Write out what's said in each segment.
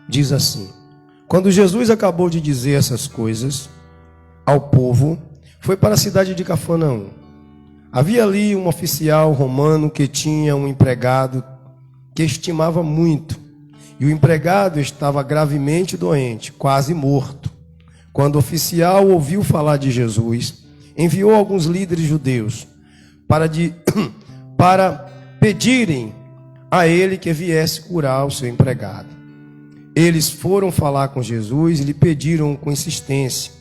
Diz assim: quando Jesus acabou de dizer essas coisas ao povo, foi para a cidade de Cafarnaum. Havia ali um oficial romano que tinha um empregado que estimava muito, e o empregado estava gravemente doente, quase morto. Quando o oficial ouviu falar de Jesus, enviou alguns líderes judeus para pedirem a ele que viesse curar o seu empregado. Eles foram falar com Jesus e lhe pediram com insistência: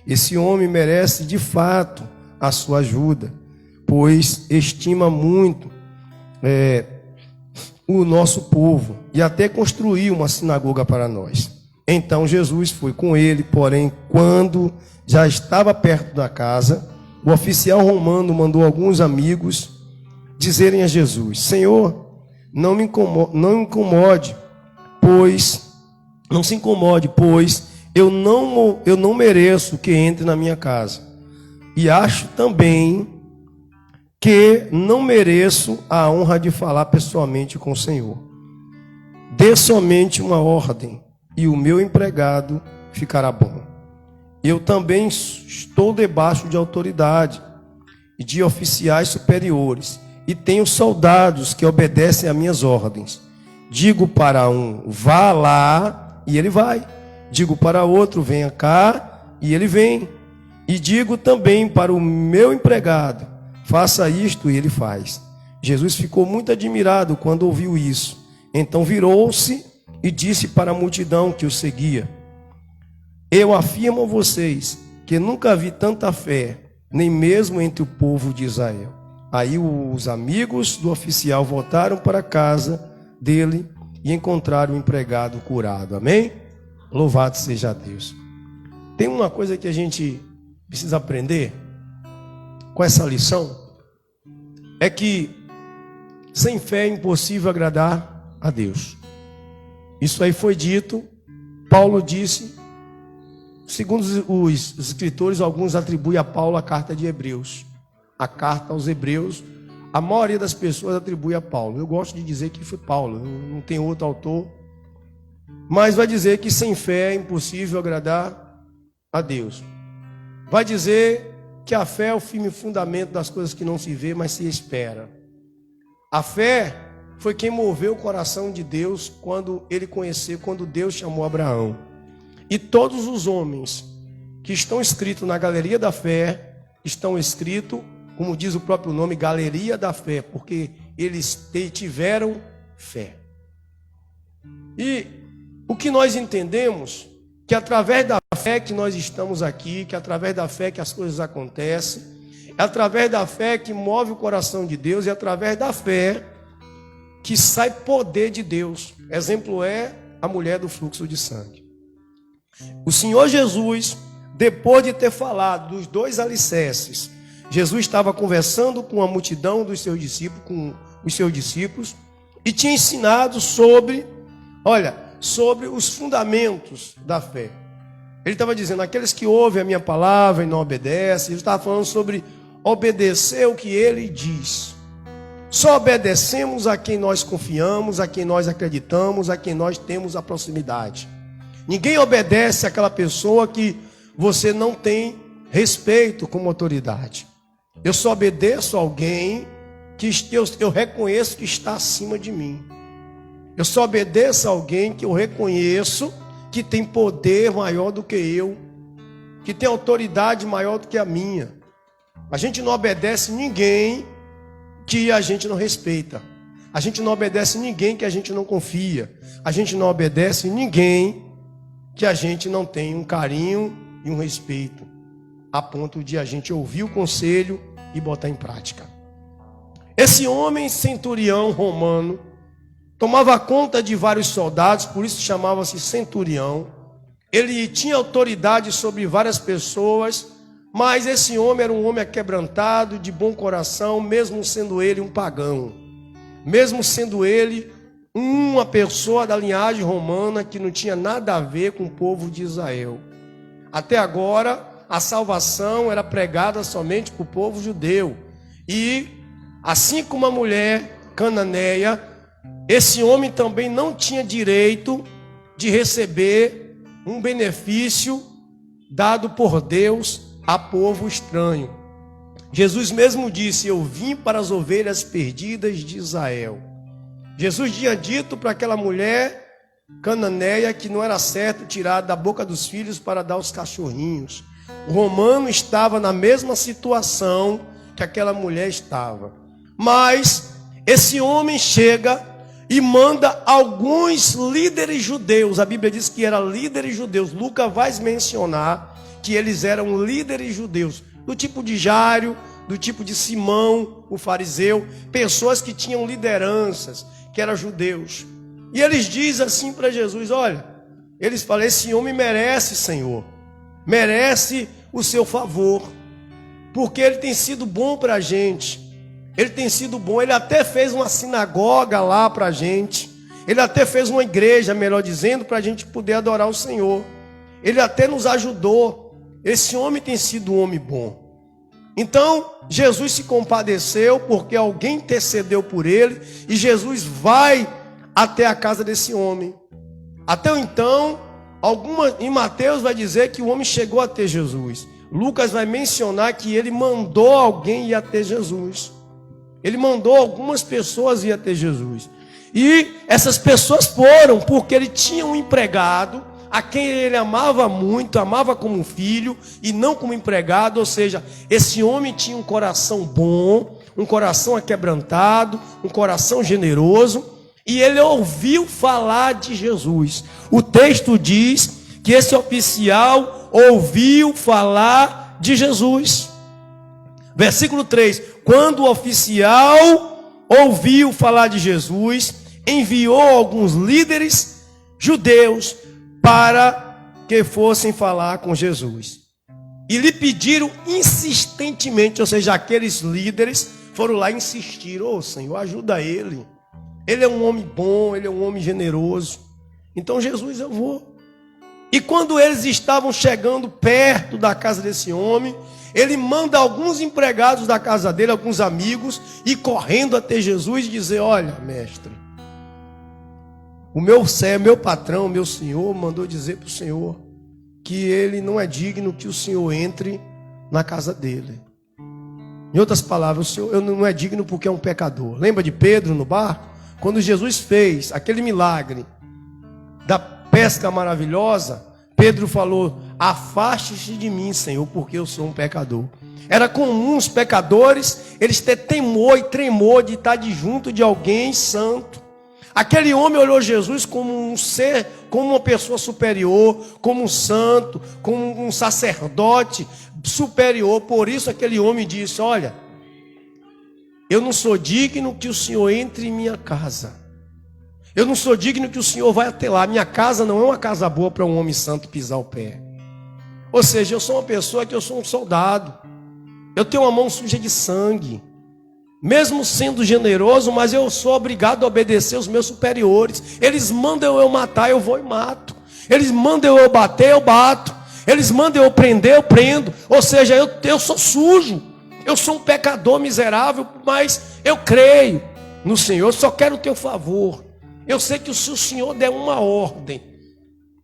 esse homem merece de fato a sua ajuda, pois estima muito o nosso povo e até construiu uma sinagoga para nós. Então Jesus foi com ele, porém, quando já estava perto da casa, o oficial romano mandou alguns amigos dizerem a Jesus: Senhor, não se incomode, pois eu não mereço que entre na minha casa. E acho também que não mereço a honra de falar pessoalmente com o Senhor. Dê somente uma ordem e o meu empregado ficará bom. Eu também estou debaixo de autoridade e de oficiais superiores, e tenho soldados que obedecem às minhas ordens. Digo para um: vá lá, e ele vai. Digo para outro: venha cá, e ele vem. E digo também para o meu empregado: faça isto, e ele faz. Jesus ficou muito admirado quando ouviu isso. Então virou-se e disse para a multidão que o seguia: eu afirmo a vocês que nunca vi tanta fé, nem mesmo entre o povo de Israel. Aí os amigos do oficial voltaram para a casa dele e encontraram o empregado curado. Amém? Louvado seja Deus. Tem uma coisa que a gente precisa aprender com essa lição: é que sem fé é impossível agradar a Deus. Isso aí foi dito, Paulo disse. Segundo os escritores, alguns atribuem a Paulo a carta de Hebreus. A carta aos Hebreus, a maioria das pessoas atribui a Paulo. Eu gosto de dizer que foi Paulo, não tem outro autor. Mas vai dizer que sem fé é impossível agradar a Deus. Vai dizer que a fé é o firme fundamento das coisas que não se vê, mas se espera. A fé foi quem moveu o coração de Deus quando Deus chamou Abraão. E todos os homens que estão escritos na galeria da fé, estão escritos, como diz o próprio nome, galeria da fé, porque eles tiveram fé. E o que nós entendemos, que através da fé que nós estamos aqui, que através da fé que as coisas acontecem, é através da fé que move o coração de Deus, e é através da fé que sai poder de Deus. Exemplo é a mulher do fluxo de sangue. O Senhor Jesus, depois de ter falado dos dois alicerces, Jesus estava conversando com a multidão dos seus discípulos, e tinha ensinado sobre os fundamentos da fé. Ele estava dizendo: aqueles que ouvem a minha palavra e não obedecem. Ele estava falando sobre obedecer o que ele diz. Só obedecemos a quem nós confiamos, a quem nós acreditamos, a quem nós temos a proximidade. Ninguém obedece àquela pessoa que você não tem respeito como autoridade. Eu só obedeço a alguém que eu reconheço que está acima de mim. Eu só obedeço a alguém que eu reconheço que tem poder maior do que eu, que tem autoridade maior do que a minha. A gente não obedece ninguém que a gente não respeita. A gente não obedece ninguém que a gente não confia. A gente não obedece ninguém que a gente não tem um carinho e um respeito, a ponto de a gente ouvir o conselho e botar em prática. Esse homem centurião romano tomava conta de vários soldados, por isso chamava-se centurião. Ele tinha autoridade sobre várias pessoas, mas esse homem era um homem aquebrantado, de bom coração, mesmo sendo ele um pagão, mesmo sendo ele uma pessoa da linhagem romana que não tinha nada a ver com o povo de Israel. Até agora, a salvação era pregada somente para o povo judeu. E assim como a mulher cananeia esse homem também não tinha direito de receber um benefício dado por Deus a povo estranho. Jesus mesmo disse: eu vim para as ovelhas perdidas de Israel. Jesus tinha dito para aquela mulher cananeia que não era certo tirar da boca dos filhos para dar aos cachorrinhos. O romano estava na mesma situação que aquela mulher estava. Mas esse homem chega e manda alguns líderes judeus. A Bíblia diz que eram líderes judeus. Lucas vai mencionar que eles eram líderes judeus, do tipo de Jairo, do tipo de Simão, o fariseu, pessoas que tinham lideranças, que eram judeus. E eles dizem assim para Jesus: olha, eles falam, esse homem merece, Senhor, merece o seu favor, porque ele tem sido bom para a gente. Ele tem sido bom, ele até fez uma sinagoga lá para a gente. Ele até fez uma igreja, melhor dizendo, para a gente poder adorar o Senhor. Ele até nos ajudou. Esse homem tem sido um homem bom. Então, Jesus se compadeceu, porque alguém intercedeu por ele. E Jesus vai até a casa desse homem. Até então, em Mateus vai dizer que o homem chegou até Jesus. Lucas vai mencionar que ele mandou alguém ir até Jesus. Ele mandou algumas pessoas ir até Jesus. E essas pessoas foram porque ele tinha um empregado a quem ele amava muito, amava como um filho e não como empregado. Ou seja, esse homem tinha um coração bom, um coração aquebrantado, um coração generoso. E ele ouviu falar de Jesus. O texto diz que esse oficial ouviu falar de Jesus. Versículo 3: quando o oficial ouviu falar de Jesus, enviou alguns líderes judeus para que fossem falar com Jesus. E lhe pediram insistentemente, ou seja, aqueles líderes foram lá insistir: ô Senhor, ajuda ele. Ele é um homem bom, ele é um homem generoso. Então Jesus, eu vou. E quando eles estavam chegando perto da casa desse homem, ele manda alguns empregados da casa dele, alguns amigos, ir correndo até Jesus e dizer: olha, mestre, o meu patrão, meu senhor, mandou dizer para o senhor que ele não é digno que o senhor entre na casa dele. Em outras palavras, o senhor não é digno porque é um pecador. Lembra de Pedro no barco? Quando Jesus fez aquele milagre da pesca maravilhosa, Pedro falou: afaste-se de mim, Senhor, porque eu sou um pecador. Era comum os pecadores, eles ter temor e tremor de estar junto de alguém santo. Aquele homem olhou Jesus como um ser, como uma pessoa superior, como um santo, como um sacerdote superior. Por isso aquele homem disse: olha, eu não sou digno que o Senhor entre em minha casa. Eu não sou digno que o Senhor vá até lá. Minha casa não é uma casa boa para um homem santo pisar o pé. Ou seja, eu sou uma pessoa que eu sou um soldado. Eu tenho uma mão suja de sangue. Mesmo sendo generoso, mas eu sou obrigado a obedecer os meus superiores. Eles mandam eu matar, eu vou e mato. Eles mandam eu bater, eu bato. Eles mandam eu prender, eu prendo. Ou seja, eu sou sujo. Eu sou um pecador miserável, mas eu creio no Senhor. Eu só quero o teu favor. Eu sei que se o Senhor der uma ordem,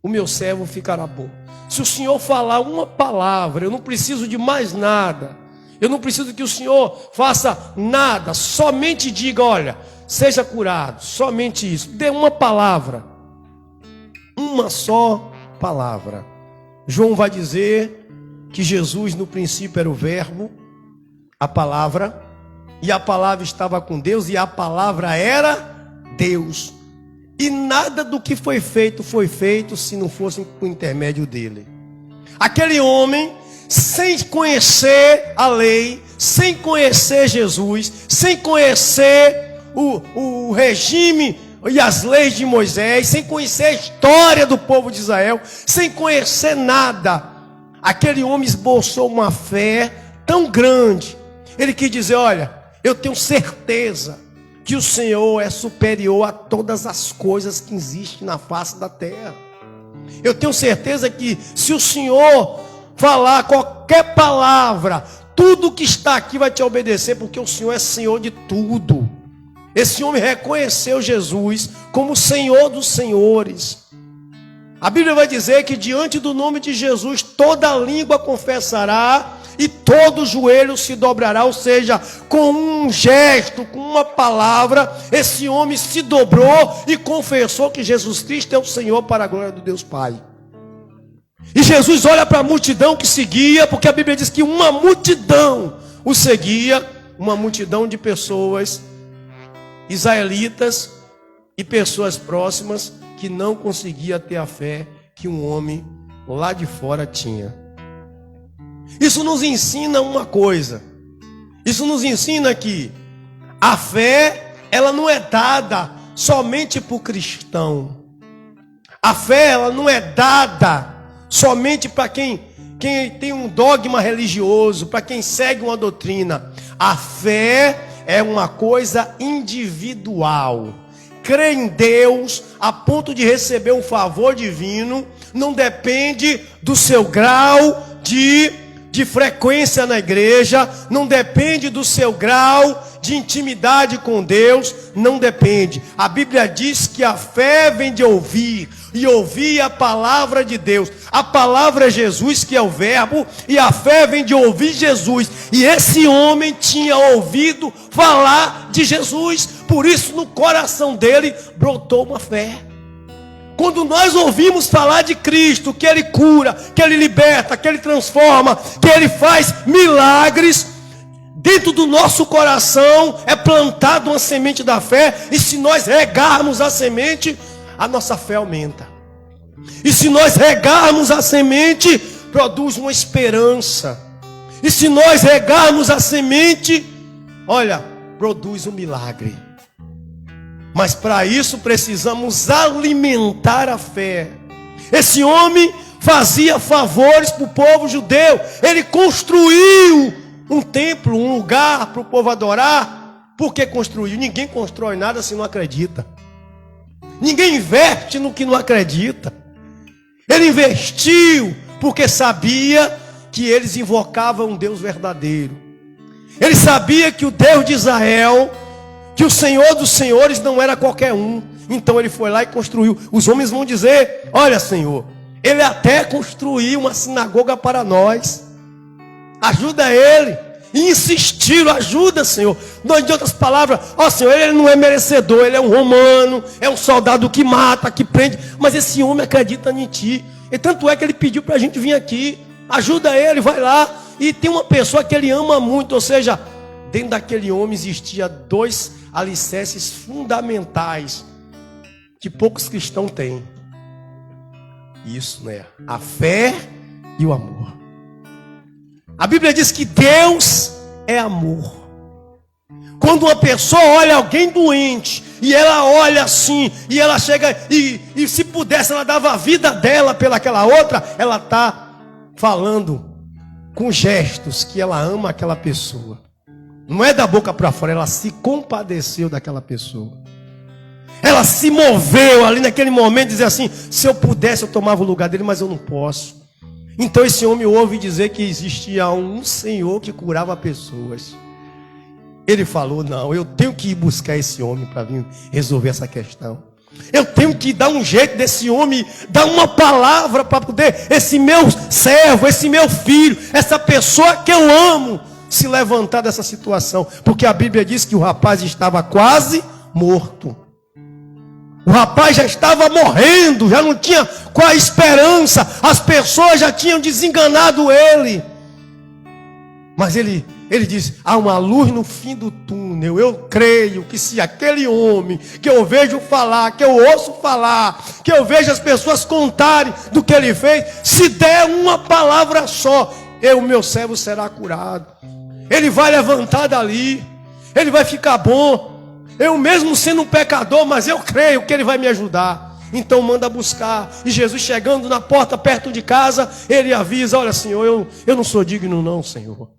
o meu servo ficará bom. Se o Senhor falar uma palavra, eu não preciso de mais nada. Eu não preciso que o Senhor faça nada. Somente diga: olha, seja curado. Somente isso. Dê uma palavra. Uma só palavra. João vai dizer que Jesus no princípio era o verbo, a palavra, e a palavra estava com Deus, e a palavra era Deus. E nada do que foi feito se não fosse por intermédio dele. Aquele homem, sem conhecer a lei, sem conhecer Jesus, sem conhecer o regime e as leis de Moisés, sem conhecer a história do povo de Israel, sem conhecer nada, aquele homem esboçou uma fé tão grande. Ele quis dizer: olha, eu tenho certeza que o Senhor é superior a todas as coisas que existem na face da terra. Eu tenho certeza que se o Senhor falar qualquer palavra, tudo que está aqui vai te obedecer, porque o Senhor é Senhor de tudo. Esse homem reconheceu Jesus como o Senhor dos senhores. A Bíblia vai dizer que diante do nome de Jesus toda língua confessará e todo joelho se dobrará. Ou seja, com um gesto, com uma palavra, esse homem se dobrou e confessou que Jesus Cristo é o Senhor para a glória do Deus Pai. E Jesus olha para a multidão que seguia, porque a Bíblia diz que uma multidão o seguia, uma multidão de pessoas israelitas e pessoas próximas que não conseguia ter a fé que um homem lá de fora tinha. Isso nos ensina uma coisa. Isso nos ensina que a fé, ela não é dada somente por cristão. A fé, ela não é dada somente para quem tem um dogma religioso, para quem segue uma doutrina. A fé é uma coisa individual. Crer em Deus a ponto de receber um favor divino não depende do seu grau de frequência na igreja, não depende do seu grau de intimidade com Deus, não depende. A Bíblia diz que a fé vem de ouvir, e ouvir a palavra de Deus. A palavra é Jesus, que é o verbo, e a fé vem de ouvir Jesus. E esse homem tinha ouvido falar de Jesus, por isso no coração dele brotou uma fé. Quando nós ouvimos falar de Cristo, que Ele cura, que Ele liberta, que Ele transforma, que Ele faz milagres, dentro do nosso coração é plantada uma semente da fé, e se nós regarmos a semente, a nossa fé aumenta. E se nós regarmos a semente, produz uma esperança. E se nós regarmos a semente, olha, produz um milagre. Mas para isso precisamos alimentar a fé. Esse homem fazia favores para o povo judeu. Ele construiu um templo, um lugar para o povo adorar. Por que construiu? Ninguém constrói nada se não acredita. Ninguém investe no que não acredita. Ele investiu porque sabia que eles invocavam um Deus verdadeiro. Ele sabia que o Deus de Israel, que o Senhor dos senhores não era qualquer um. Então ele foi lá e construiu. Os homens vão dizer: olha, Senhor, ele até construiu uma sinagoga para nós. Ajuda ele. E insistiram: ajuda, Senhor. De outras palavras, ó Senhor, ele não é merecedor, ele é um romano, é um soldado que mata, que prende, mas esse homem acredita em ti. E tanto é que ele pediu para a gente vir aqui. Ajuda ele, vai lá. E tem uma pessoa que ele ama muito, ou seja, dentro daquele homem existia dois alicerces fundamentais que poucos cristãos têm. Isso, né? A fé e o amor. A Bíblia diz que Deus é amor. Quando uma pessoa olha alguém doente, e ela olha assim, e ela chega, e se pudesse ela dava a vida dela pelaquela outra, ela está falando com gestos que ela ama aquela pessoa. Não é da boca para fora, ela se compadeceu daquela pessoa. Ela se moveu ali naquele momento, dizer assim: se eu pudesse eu tomava o lugar dele, mas eu não posso. Então esse homem ouve dizer que existia um Senhor que curava pessoas. Ele falou: não, eu tenho que ir buscar esse homem para vir resolver essa questão. Eu tenho que dar um jeito desse homem, dar uma palavra para poder esse meu servo, esse meu filho, essa pessoa que eu amo, se levantar dessa situação. Porque a Bíblia diz que o rapaz estava quase morto. O rapaz já estava morrendo, já não tinha qual a esperança. As pessoas já tinham desenganado ele. Mas ele diz: há uma luz no fim do túnel. Eu creio que se aquele homem que eu vejo falar, que eu ouço falar, que eu vejo as pessoas contarem do que ele fez, se der uma palavra só, meu servo será curado. Ele vai levantar dali, ele vai ficar bom. Eu mesmo sendo um pecador, mas eu creio que ele vai me ajudar. Então manda buscar. E Jesus chegando na porta perto de casa, ele avisa: olha, Senhor, eu não sou digno não, Senhor.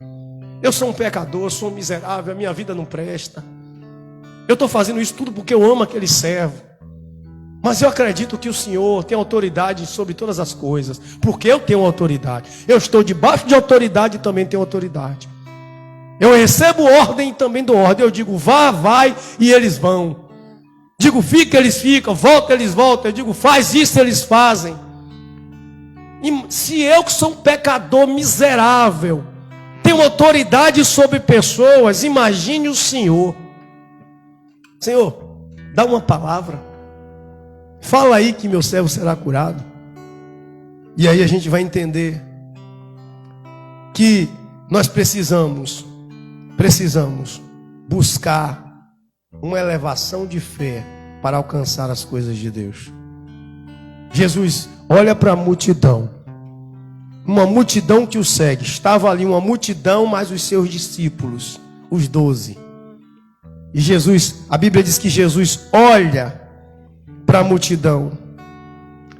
Eu sou um pecador, sou um miserável, a minha vida não presta. Eu estou fazendo isso tudo porque eu amo aquele servo. Mas eu acredito que o Senhor tem autoridade sobre todas as coisas. Porque eu tenho autoridade. Eu estou debaixo de autoridade e também tenho autoridade. Eu recebo ordem e também dou ordem. Eu digo, vá, vai, e eles vão. Digo, fica, eles ficam. Volta, eles voltam. Eu digo, faz isso, eles fazem. E se eu, que sou um pecador miserável, tenho autoridade sobre pessoas, imagine o Senhor. Senhor, dá uma palavra. Fala aí que meu servo será curado. E aí a gente vai entender que nós precisamos buscar uma elevação de fé para alcançar as coisas de Deus. Jesus olha para a multidão, uma multidão que o segue. Estava ali uma multidão, mais os seus discípulos, os 12. E Jesus, a Bíblia diz que Jesus olha para a multidão.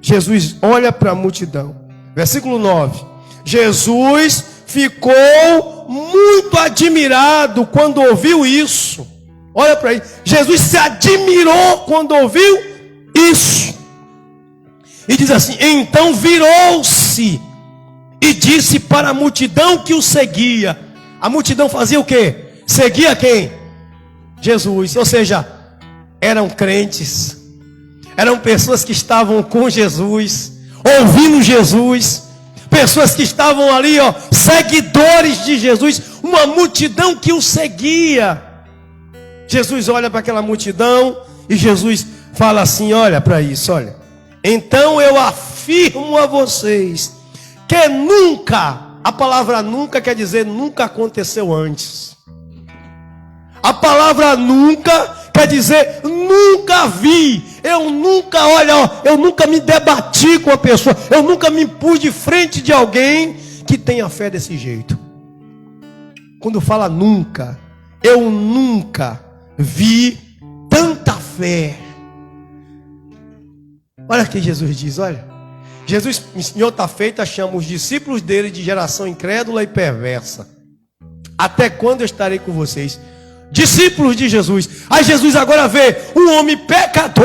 Jesus olha para a multidão. Versículo 9. Jesus ficou muito admirado quando ouviu isso. Olha para ele. Jesus se admirou quando ouviu isso. E diz assim: então virou-se e disse para a multidão que o seguia. A multidão fazia o quê? Seguia quem? Jesus. Ou seja, eram crentes. Eram pessoas que estavam com Jesus, ouvindo Jesus. Pessoas que estavam ali, seguidores de Jesus. Uma multidão que o seguia. Jesus olha para aquela multidão e Jesus fala assim, olha para isso, olha. Então eu afirmo a vocês que nunca, a palavra nunca quer dizer nunca aconteceu antes. A palavra nunca quer dizer nunca vi. Eu nunca me debati com a pessoa. Eu nunca me pus de frente de alguém que tenha fé desse jeito. Quando fala nunca, eu nunca vi tanta fé. Olha o que Jesus diz, olha. Jesus, em outra feita, chama os discípulos dele de geração incrédula e perversa. Até quando eu estarei com vocês? Discípulos de Jesus. Aí Jesus agora vê um homem pecador,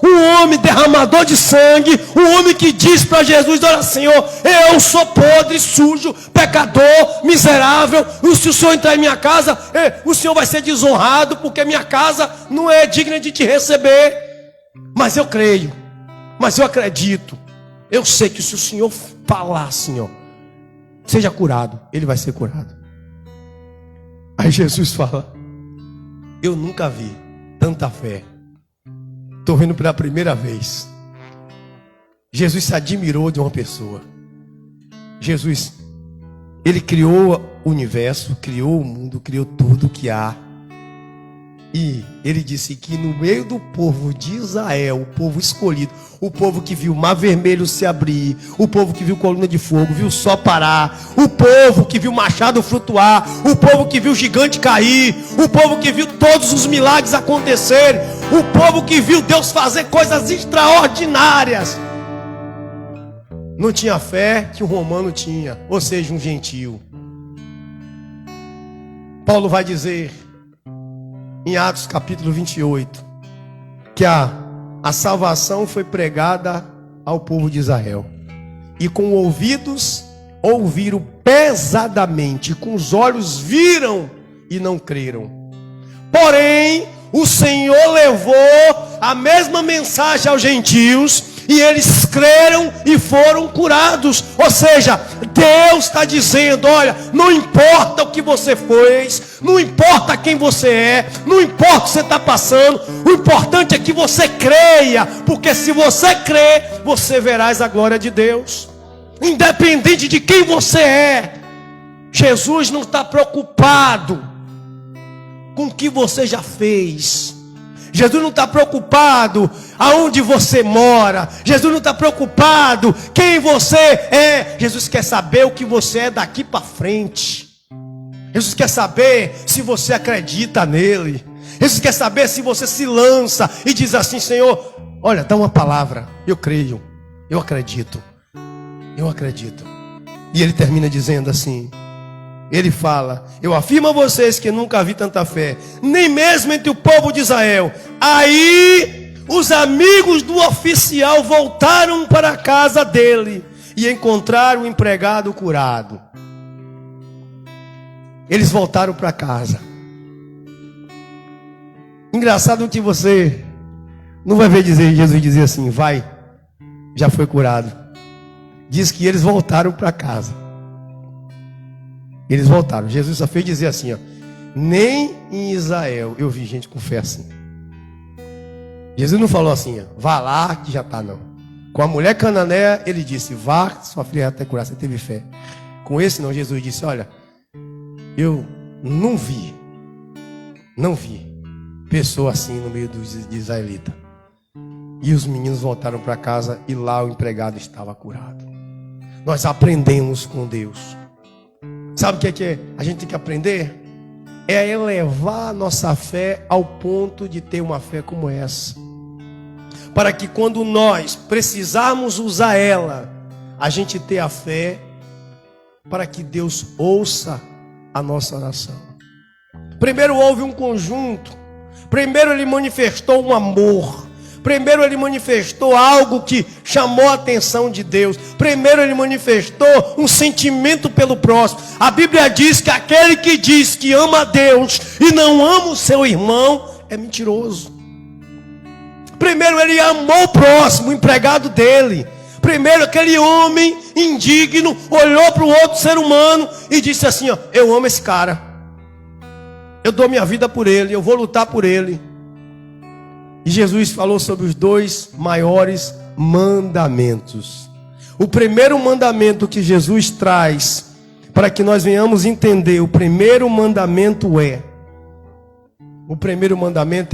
um homem derramador de sangue, um homem que diz para Jesus, olha Senhor, eu sou podre, sujo, pecador, miserável. Se o Senhor entrar em minha casa, o Senhor vai ser desonrado, porque minha casa não é digna de te receber. Mas eu creio, mas eu acredito, eu sei que se o Senhor falar, Senhor, seja curado, ele vai ser curado. Aí Jesus fala, eu nunca vi tanta fé. Estou vendo pela primeira vez. Jesus se admirou de uma pessoa. Jesus, ele criou o universo, criou o mundo, criou tudo que há. E ele disse que no meio do povo de Israel, o povo escolhido, o povo que viu o mar vermelho se abrir, o povo que viu coluna de fogo, viu o sol parar, o povo que viu o machado flutuar, o povo que viu o gigante cair, o povo que viu todos os milagres acontecerem, o povo que viu Deus fazer coisas extraordinárias, não tinha fé que o romano tinha, ou seja, um gentio. Paulo vai dizer em Atos capítulo 28 que a salvação foi pregada ao povo de Israel, e com ouvidos ouviram pesadamente, com os olhos viram e não creram. Porém o Senhor levou a mesma mensagem aos gentios, e eles creram e foram curados. Ou seja, Deus está dizendo, olha, não importa o que você fez, não importa quem você é, não importa o que você está passando, o importante é que você creia, porque se você crer, você verás a glória de Deus, independente de quem você é. Jesus não está preocupado com o que você já fez. Jesus não está preocupado aonde você mora. Jesus não está preocupado quem você é. Jesus quer saber o que você é daqui para frente. Jesus quer saber se você acredita nele. Jesus quer saber se você se lança e diz assim, Senhor, olha, dá uma palavra, eu creio, eu acredito, eu acredito. E ele termina dizendo assim, ele fala, eu afirmo a vocês que nunca vi tanta fé, nem mesmo entre o povo de Israel. Aí os amigos do oficial voltaram para a casa dele e encontraram o empregado curado. eles voltaram para casa. Engraçado que você não vai ver Jesus dizer assim, vai, já foi curado. Diz que eles voltaram para casa. Eles voltaram. Jesus só fez dizer assim, ó, nem em Israel eu vi gente com fé assim. Jesus não falou assim, ó, vá lá que já está, não. Com a mulher cananeia, ele disse, vá, sua filha já está curada, você teve fé. Com esse não, Jesus disse, olha, eu não vi pessoa assim no meio dos israelitas. E os meninos voltaram para casa e lá o empregado estava curado. Nós aprendemos com Deus. Sabe o que é a gente tem que aprender? É elevar a nossa fé ao ponto de ter uma fé como essa. Para que quando nós precisarmos usar ela, a gente ter a fé para que Deus ouça a nossa oração. Primeiro houve um conjunto. Primeiro ele manifestou um amor. Primeiro ele manifestou algo que chamou a atenção de Deus. Primeiro ele manifestou um sentimento pelo próximo. A Bíblia diz que aquele que diz que ama a Deus e não ama o seu irmão é mentiroso. Primeiro ele amou o próximo, o empregado dele. Primeiro aquele homem indigno olhou para o outro ser humano e disse assim, ó, eu amo esse cara. Eu dou minha vida por ele, eu vou lutar por ele. E Jesus falou sobre os dois maiores mandamentos. O primeiro mandamento que Jesus traz para que nós venhamos entender, o primeiro mandamento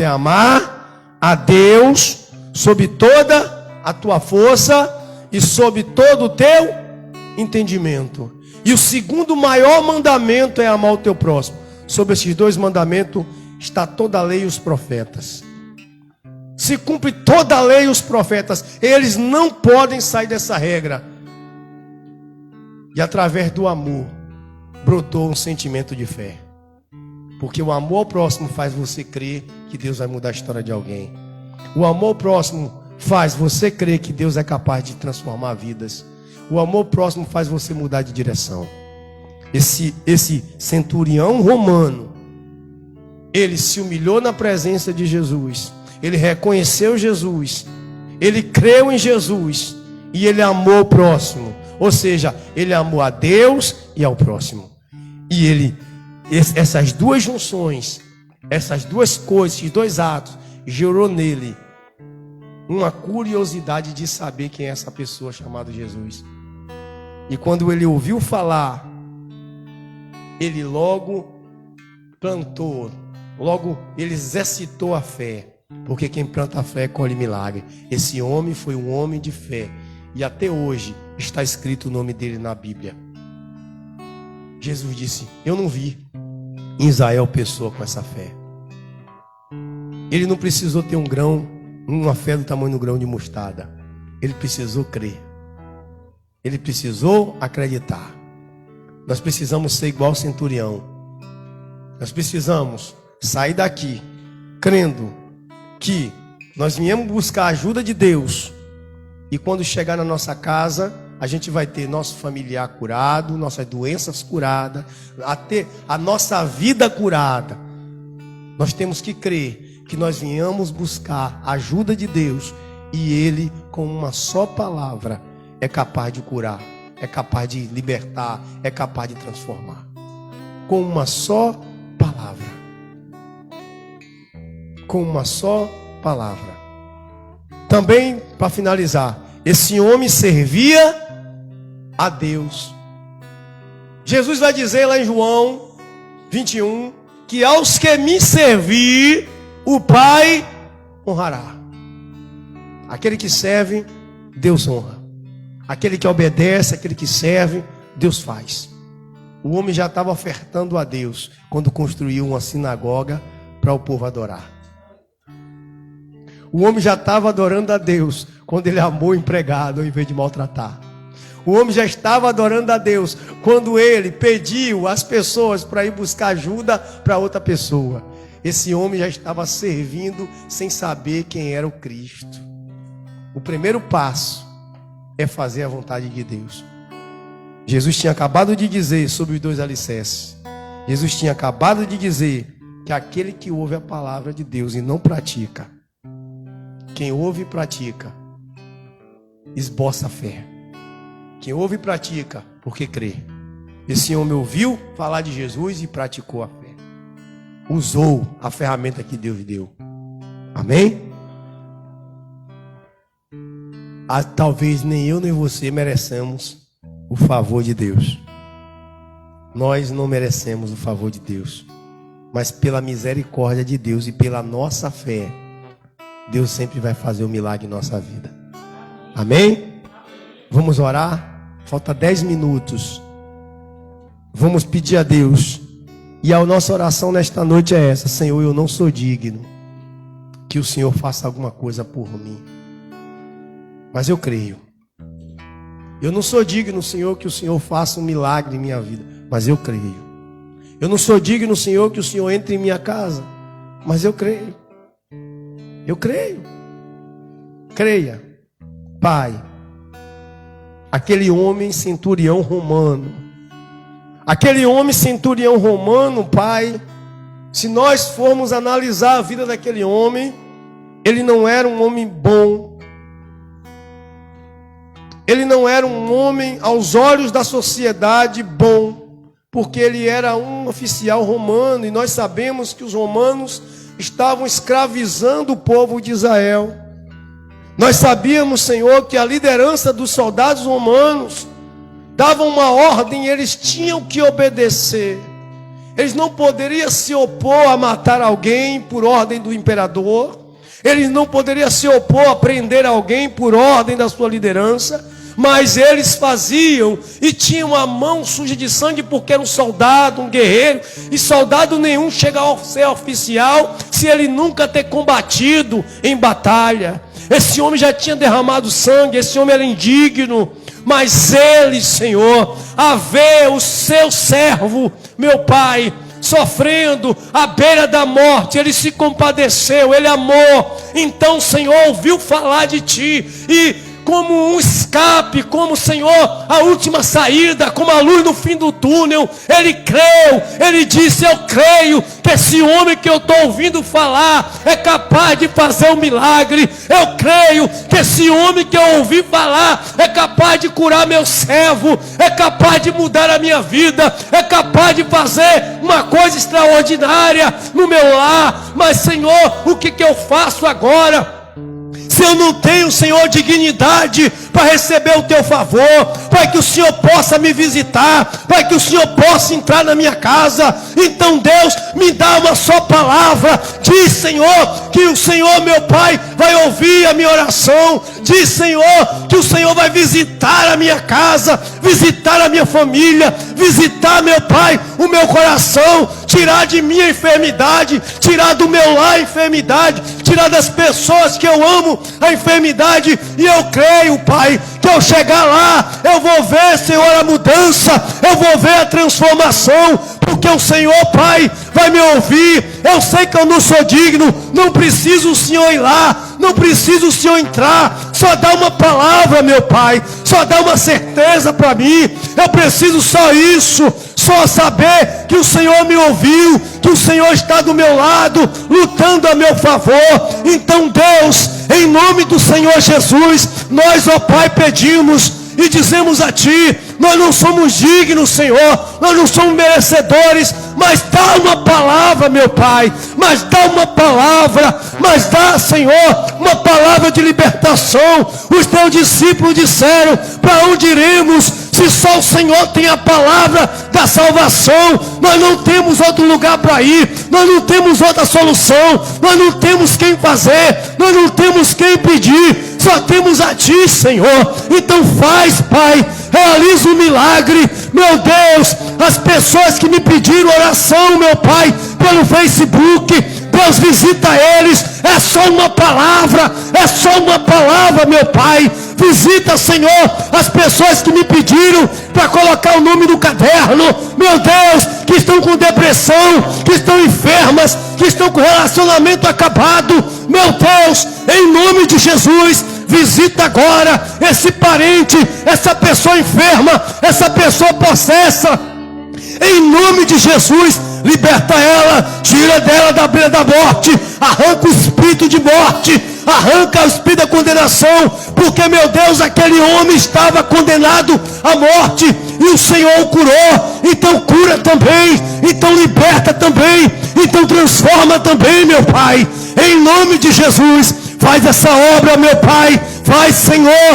é amar a Deus sob toda a tua força e sob todo o teu entendimento. E o segundo maior mandamento é amar o teu próximo. Sobre esses dois mandamentos está toda a lei e os profetas. Se cumpre toda a lei e os profetas, eles não podem sair dessa regra. E através do amor brotou um sentimento de fé. Porque o amor ao próximo faz você crer que Deus vai mudar a história de alguém. O amor ao próximo faz você crer que Deus é capaz de transformar vidas. O amor ao próximo faz você mudar de direção. Esse centurião romano, ele se humilhou na presença de Jesus. Ele reconheceu Jesus. Ele creu em Jesus. E ele amou o próximo. Ou seja, ele amou a Deus e ao próximo. E essas duas junções, essas duas coisas, esses dois atos, gerou nele uma curiosidade de saber quem é essa pessoa chamada Jesus. E quando ele ouviu falar, ele logo plantou, logo ele exercitou a fé. Porque quem planta a fé colhe milagre. Esse homem foi um homem de fé. E até hoje está escrito o nome dele na Bíblia. Jesus disse, eu não vi em Israel pessoa com essa fé. Ele não precisou ter uma fé do tamanho do grão de mostarda. Ele precisou crer. Ele precisou acreditar. Nós precisamos ser igual ao centurião. Nós precisamos sair daqui crendo que nós viemos buscar a ajuda de Deus. E quando chegar na nossa casa, a gente vai ter nosso familiar curado, nossas doenças curadas, até a nossa vida curada. Nós temos que crer que nós viemos buscar a ajuda de Deus. E Ele, com uma só palavra, é capaz de curar, é capaz de libertar, é capaz de transformar. Com uma só palavra. Com uma só palavra. Também, para finalizar, esse homem servia a Deus. Jesus vai dizer lá em João 21, que aos que me servir, o Pai honrará. Aquele que serve, Deus honra. Aquele que obedece, aquele que serve, Deus faz. O homem já estava ofertando a Deus quando construiu uma sinagoga para o povo adorar. O homem já estava adorando a Deus quando ele amou o empregado ao invés de maltratar. O homem já estava adorando a Deus quando ele pediu às pessoas para ir buscar ajuda para outra pessoa. Esse homem já estava servindo sem saber quem era o Cristo. O primeiro passo é fazer a vontade de Deus. Jesus tinha acabado de dizer sobre os dois alicerces. Jesus tinha acabado de dizer que aquele que ouve a palavra de Deus e não pratica, quem ouve e pratica, esboça a fé. Quem ouve e pratica, porque crê. Esse homem ouviu falar de Jesus e praticou a fé. Usou a ferramenta que Deus deu. Amém? Talvez nem eu nem você mereçamos o favor de Deus. Nós não merecemos o favor de Deus. Mas pela misericórdia de Deus e pela nossa fé, Deus sempre vai fazer um milagre em nossa vida. Amém? Vamos orar? Falta 10 minutos. Vamos pedir a Deus. E a nossa oração nesta noite é essa: Senhor, eu não sou digno que o Senhor faça alguma coisa por mim, mas eu creio. Eu não sou digno, Senhor, que o Senhor faça um milagre em minha vida, mas eu creio. Eu não sou digno, Senhor, que o Senhor entre em minha casa, mas eu creio. Eu creio. Creia. Pai, aquele homem centurião romano, Pai, se nós formos analisar a vida daquele homem, ele não era um homem bom. Ele não era um homem, aos olhos da sociedade, bom, porque ele era um oficial romano, e nós sabemos que os romanos estavam escravizando o povo de Israel. Nós sabíamos, Senhor, que a liderança dos soldados romanos dava uma ordem e eles tinham que obedecer. Eles não poderiam se opor a matar alguém por ordem do imperador. Eles não poderiam se opor a prender alguém por ordem da sua liderança. Mas eles faziam e tinham a mão suja de sangue, porque era um soldado, um guerreiro. E soldado nenhum chega a ser oficial se ele nunca ter combatido em batalha. Esse homem já tinha derramado sangue, esse homem era indigno. Mas ele, Senhor, a ver o seu servo, meu Pai, sofrendo à beira da morte, ele se compadeceu, ele amou. Então, Senhor, ouviu falar de Ti e, como um escape, como, Senhor, a última saída, como a luz no fim do túnel, ele creu, ele disse: eu creio que esse homem que eu estou ouvindo falar é capaz de fazer um milagre. Eu creio que esse homem que eu ouvi falar é capaz de curar meu servo, é capaz de mudar a minha vida, é capaz de fazer uma coisa extraordinária no meu lar. Mas, Senhor, o que eu faço agora? Se eu não tenho, Senhor, dignidade para receber o Teu favor, para que o Senhor possa me visitar, para que o Senhor possa entrar na minha casa, então, Deus, me dá uma só palavra. Diz, Senhor, que o Senhor, meu Pai, vai ouvir a minha oração. Diz, Senhor, que o Senhor vai visitar a minha casa, visitar a minha família, visitar, meu Pai, o meu coração, tirar de mim a enfermidade, tirar do meu lar a enfermidade, tirar das pessoas que eu amo a enfermidade. E eu creio, Pai, que ao chegar lá, eu vou ver, Senhor, a mudança, eu vou ver a transformação, porque o Senhor, Pai, vai me ouvir. Eu sei que eu não sou digno, não preciso o Senhor ir lá, não preciso o Senhor entrar, só dá uma palavra, meu Pai, só dá uma certeza para mim. Eu preciso só isso, só saber que o Senhor me ouviu, que o Senhor está do meu lado, lutando a meu favor. Então, Deus, em nome do Senhor Jesus, nós, ó Pai, pedimos e dizemos a Ti: nós não somos dignos, Senhor, nós não somos merecedores, mas dá uma palavra, meu Pai, mas dá uma palavra, mas dá, Senhor, uma palavra de libertação. Os Teus discípulos disseram: para onde iremos, se só o Senhor tem a palavra da salvação? Nós não temos outro lugar para ir, nós não temos outra solução, nós não temos quem fazer, nós não temos quem pedir, só temos a Ti, Senhor. Então faz, Pai, realiza um milagre, meu Deus. As pessoas que me pediram oração, meu Pai, pelo Facebook, Deus, visita eles. É só uma palavra, é só uma palavra, meu Pai. Visita, Senhor, as pessoas que me pediram para colocar o nome no caderno, meu Deus, que estão com depressão, que estão enfermas, que estão com relacionamento acabado. Meu Deus, em nome de Jesus, visita agora esse parente, essa pessoa enferma, essa pessoa possessa. Em nome de Jesus, liberta ela, tira dela da beira da morte, arranca o espírito de morte, arranca o espírito da condenação, porque, meu Deus, aquele homem estava condenado à morte e o Senhor o curou. Então cura também, então liberta também, então transforma também, meu Pai, em nome de Jesus. Faz essa obra, meu Pai, faz, Senhor,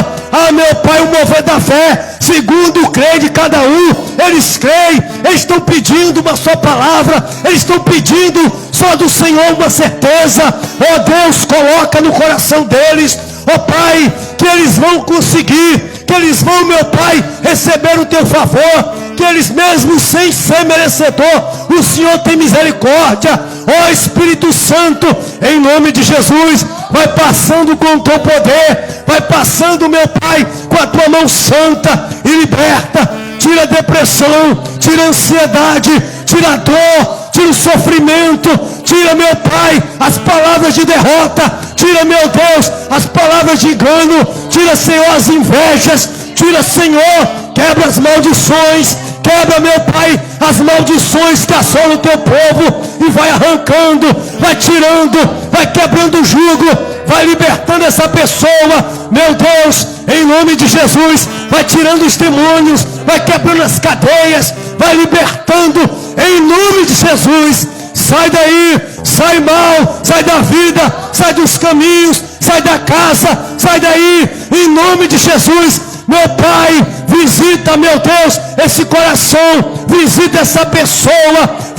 meu Pai, o mover da fé, segundo o crer de cada um. Eles creem, eles estão pedindo uma só palavra, eles estão pedindo só do Senhor uma certeza. Ó Deus, coloca no coração deles, ó Pai, que eles vão conseguir, que eles vão, meu Pai, receber o teu favor, que eles mesmo sem ser merecedor, o Senhor tem misericórdia. Ó Espírito Santo, em nome de Jesus, vai passando com o teu poder, vai passando, meu Pai, com a tua mão santa e liberta, tira a depressão, tira a ansiedade, tira a dor, tira o sofrimento, tira, meu Pai, as palavras de derrota, tira, meu Deus, as palavras de engano, tira, Senhor, as invejas, tira, Senhor, quebra as maldições, quebra, meu Pai, as maldições que assolam o teu povo e vai arrancando, vai tirando, vai quebrando o jugo, vai libertando essa pessoa, meu Deus, em nome de Jesus, vai tirando os demônios, vai quebrando as cadeias, vai libertando, em nome de Jesus. Sai daí, sai mal, sai da vida, sai dos caminhos, sai da casa, sai daí, em nome de Jesus. Meu Pai, visita, meu Deus, esse coração, visita essa pessoa,